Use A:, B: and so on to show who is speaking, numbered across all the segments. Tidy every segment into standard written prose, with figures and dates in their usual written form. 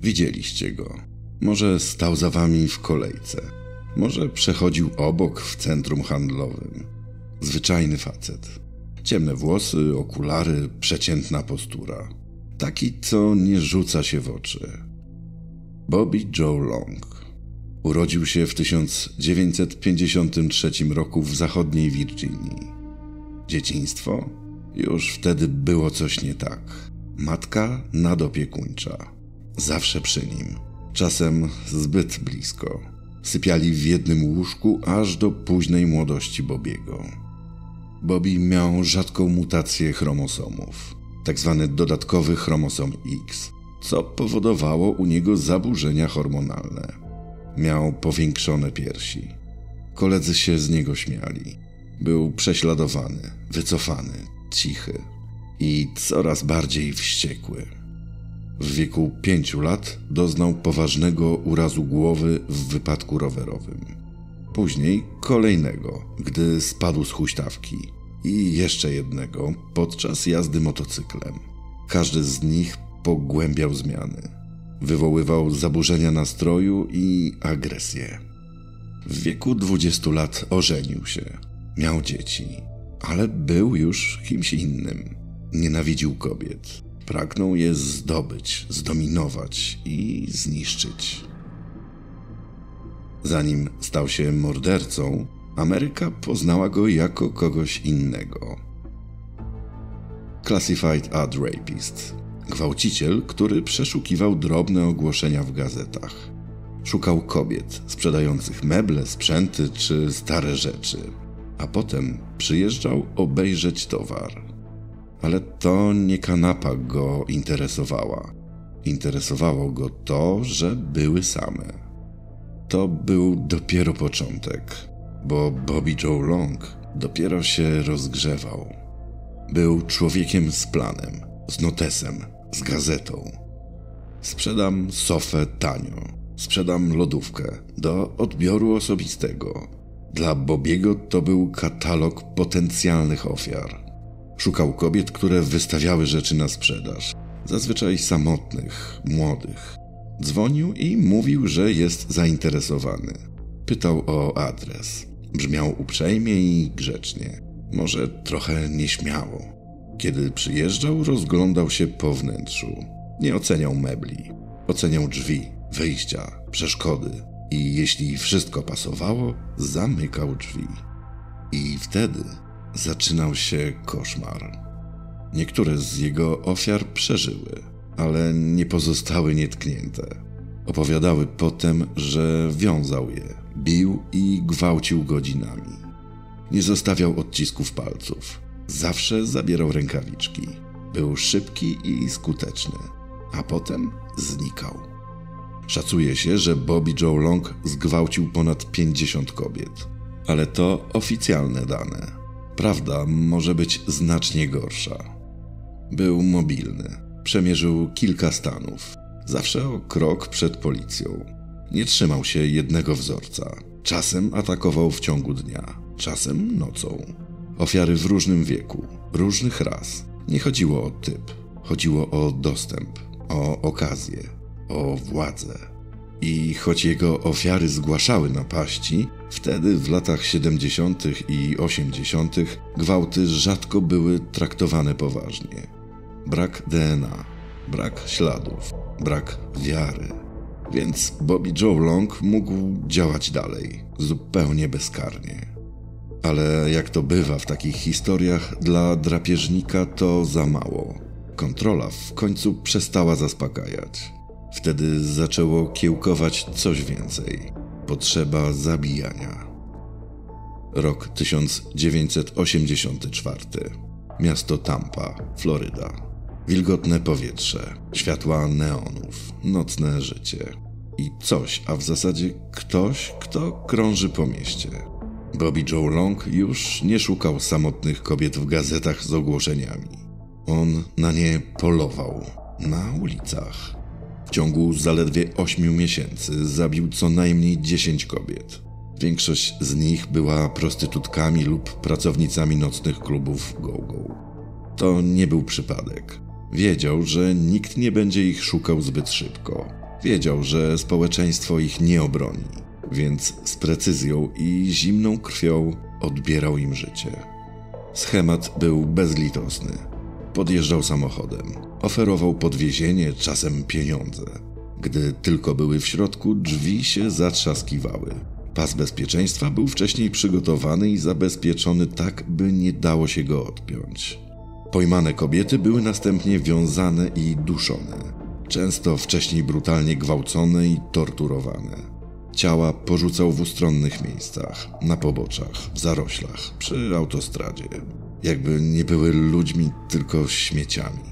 A: Widzieliście go. Może stał za wami w kolejce. Może przechodził obok w centrum handlowym. Zwyczajny facet. Ciemne włosy, okulary, przeciętna postura. Taki, co nie rzuca się w oczy. Bobby Joe Long. Urodził się w 1953 roku w zachodniej Virginii. Dzieciństwo? Już wtedy było coś nie tak. Matka nadopiekuńcza. Zawsze przy nim. Czasem zbyt blisko. Sypiali w jednym łóżku aż do późnej młodości Bobiego. Bobby miał rzadką mutację chromosomów, tak zwany dodatkowy chromosom X, co powodowało u niego zaburzenia hormonalne. Miał powiększone piersi. Koledzy się z niego śmiali. Był prześladowany, wycofany, cichy i coraz bardziej wściekły. W wieku 5 lat doznał poważnego urazu głowy w wypadku rowerowym. Później kolejnego, gdy spadł z huśtawki, i jeszcze jednego podczas jazdy motocyklem. Każdy z nich pogłębiał zmiany. Wywoływał zaburzenia nastroju i agresję. W wieku 20 lat ożenił się. Miał dzieci, ale był już kimś innym. Nienawidził kobiet. Pragnął je zdobyć, zdominować i zniszczyć. Zanim stał się mordercą, Ameryka poznała go jako kogoś innego. Classified Ad Rapist. Gwałciciel, który przeszukiwał drobne ogłoszenia w gazetach. Szukał kobiet sprzedających meble, sprzęty czy stare rzeczy, a potem przyjeżdżał obejrzeć towar. Ale to nie kanapa go interesowała. Interesowało go to, że były same. To był dopiero początek, bo Bobby Joe Long dopiero się rozgrzewał. Był człowiekiem z planem, z notesem, z gazetą. Sprzedam sofę tanio, sprzedam lodówkę do odbioru osobistego. Dla Bobiego to był katalog potencjalnych ofiar. Szukał kobiet, które wystawiały rzeczy na sprzedaż, zazwyczaj samotnych, młodych. Dzwonił i mówił, że jest zainteresowany. Pytał o adres. Brzmiał uprzejmie i grzecznie, może trochę nieśmiało. Kiedy przyjeżdżał, rozglądał się po wnętrzu. Nie oceniał mebli. Oceniał drzwi, wyjścia, przeszkody i jeśli wszystko pasowało, zamykał drzwi. I wtedy zaczynał się koszmar. Niektóre z jego ofiar przeżyły, ale nie pozostały nietknięte. Opowiadały potem, że wiązał je, bił i gwałcił godzinami. Nie zostawiał odcisków palców. Zawsze zabierał rękawiczki. Był szybki i skuteczny, a potem znikał. Szacuje się, że Bobby Joe Long zgwałcił ponad 50 kobiet. Ale to oficjalne dane. Prawda może być znacznie gorsza. Był mobilny. Przemierzył kilka stanów. Zawsze o krok przed policją. Nie trzymał się jednego wzorca. Czasem atakował w ciągu dnia, czasem nocą. Ofiary w różnym wieku, różnych ras. Nie chodziło o typ. Chodziło o dostęp, o okazję, o władzę. I choć jego ofiary zgłaszały napaści, wtedy w latach 70. i 80. gwałty rzadko były traktowane poważnie. Brak DNA, brak śladów, brak wiary. Więc Bobby Joe Long mógł działać dalej, zupełnie bezkarnie. Ale jak to bywa w takich historiach, dla drapieżnika to za mało. Kontrola w końcu przestała zaspokajać. Wtedy zaczęło kiełkować coś więcej. Potrzeba zabijania. Rok 1984. Miasto Tampa, Floryda. Wilgotne powietrze, światła neonów, nocne życie. I coś, a w zasadzie ktoś, kto krąży po mieście. Bobby Joe Long już nie szukał samotnych kobiet w gazetach z ogłoszeniami. On na nie polował, na ulicach. W ciągu zaledwie 8 miesięcy zabił co najmniej 10 kobiet. Większość z nich była prostytutkami lub pracownicami nocnych klubów go-go. To nie był przypadek. Wiedział, że nikt nie będzie ich szukał zbyt szybko. Wiedział, że społeczeństwo ich nie obroni, więc z precyzją i zimną krwią odbierał im życie. Schemat był bezlitosny. Podjeżdżał samochodem, oferował podwiezienie, czasem pieniądze. Gdy tylko były w środku, drzwi się zatrzaskiwały. Pas bezpieczeństwa był wcześniej przygotowany i zabezpieczony tak, by nie dało się go odpiąć. Pojmane kobiety były następnie wiązane i duszone. Często wcześniej brutalnie gwałcone i torturowane. Ciała porzucał w ustronnych miejscach, na poboczach, w zaroślach, przy autostradzie. Jakby nie były ludźmi, tylko śmieciami.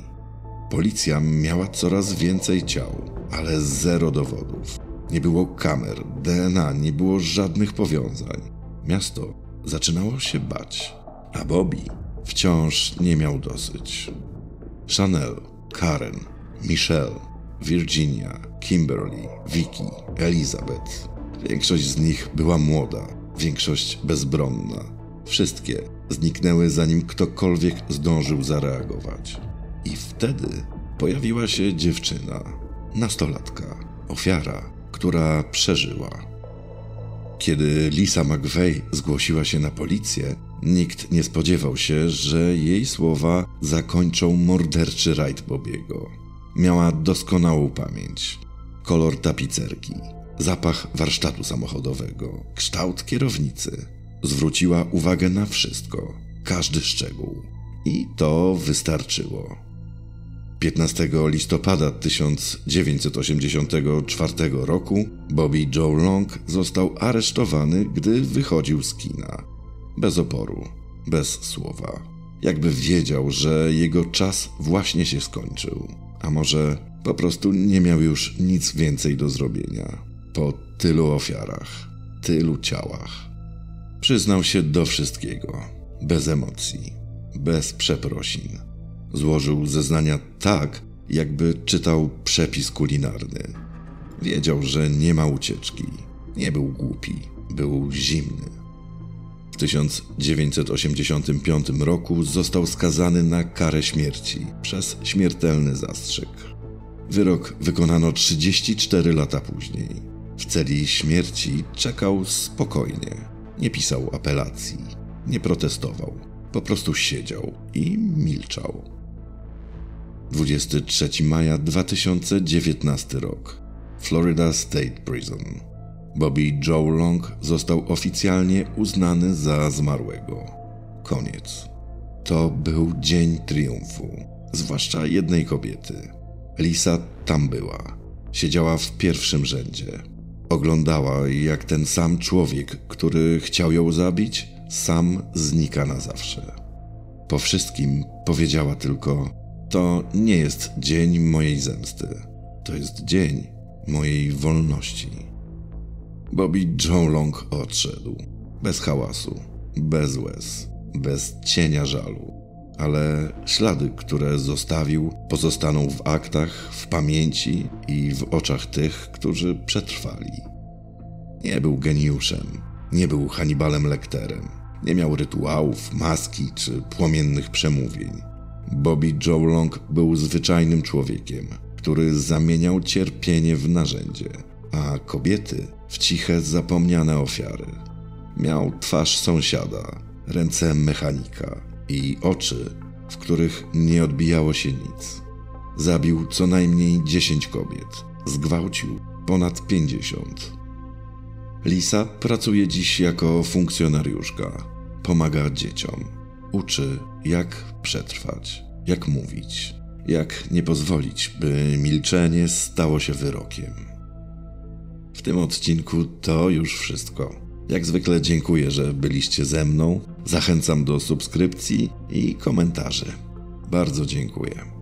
A: Policja miała coraz więcej ciał, ale zero dowodów. Nie było kamer, DNA, nie było żadnych powiązań. Miasto zaczynało się bać, a Bobby wciąż nie miał dosyć. Chanel, Karen, Michelle, Virginia, Kimberly, Vicky, Elizabeth. Większość z nich była młoda, większość bezbronna. Wszystkie zniknęły, zanim ktokolwiek zdążył zareagować. I wtedy pojawiła się dziewczyna, nastolatka, ofiara, która przeżyła. Kiedy Lisa McVeigh zgłosiła się na policję, nikt nie spodziewał się, że jej słowa zakończą morderczy rajd Bobiego. Miała doskonałą pamięć, kolor tapicerki, zapach warsztatu samochodowego, kształt kierownicy. Zwróciła uwagę na wszystko, każdy szczegół. I to wystarczyło. 15 listopada 1984 roku Bobby Joe Long został aresztowany, gdy wychodził z kina. Bez oporu, bez słowa. Jakby wiedział, że jego czas właśnie się skończył. A może po prostu nie miał już nic więcej do zrobienia. Po tylu ofiarach, tylu ciałach. Przyznał się do wszystkiego. Bez emocji, bez przeprosin. Złożył zeznania tak, jakby czytał przepis kulinarny. Wiedział, że nie ma ucieczki. Nie był głupi, był zimny. W 1985 roku został skazany na karę śmierci przez śmiertelny zastrzyk. Wyrok wykonano 34 lata później. W celi śmierci czekał spokojnie. Nie pisał apelacji, nie protestował. Po prostu siedział i milczał. 23 maja 2019 rok. Florida State Prison. Bobby Joe Long został oficjalnie uznany za zmarłego. Koniec. To był dzień triumfu, zwłaszcza jednej kobiety. Lisa tam była. Siedziała w pierwszym rzędzie. Oglądała, jak ten sam człowiek, który chciał ją zabić, sam znika na zawsze. Po wszystkim powiedziała tylko: to nie jest dzień mojej zemsty. To jest dzień mojej wolności. Bobby Joe Long odszedł. Bez hałasu, bez łez, bez cienia żalu. Ale ślady, które zostawił, pozostaną w aktach, w pamięci i w oczach tych, którzy przetrwali. Nie był geniuszem, nie był Hannibalem Lecterem, nie miał rytuałów, maski czy płomiennych przemówień. Bobby Joe Long był zwyczajnym człowiekiem, który zamieniał cierpienie w narzędzie, a kobiety w ciche, zapomniane ofiary. Miał twarz sąsiada, ręce mechanika i oczy, w których nie odbijało się nic. Zabił co najmniej 10 kobiet, zgwałcił ponad 50. Lisa pracuje dziś jako funkcjonariuszka. Pomaga dzieciom. Uczy, jak przetrwać, jak mówić, jak nie pozwolić, by milczenie stało się wyrokiem. W tym odcinku to już wszystko. Jak zwykle dziękuję, że byliście ze mną. Zachęcam do subskrypcji i komentarzy. Bardzo dziękuję.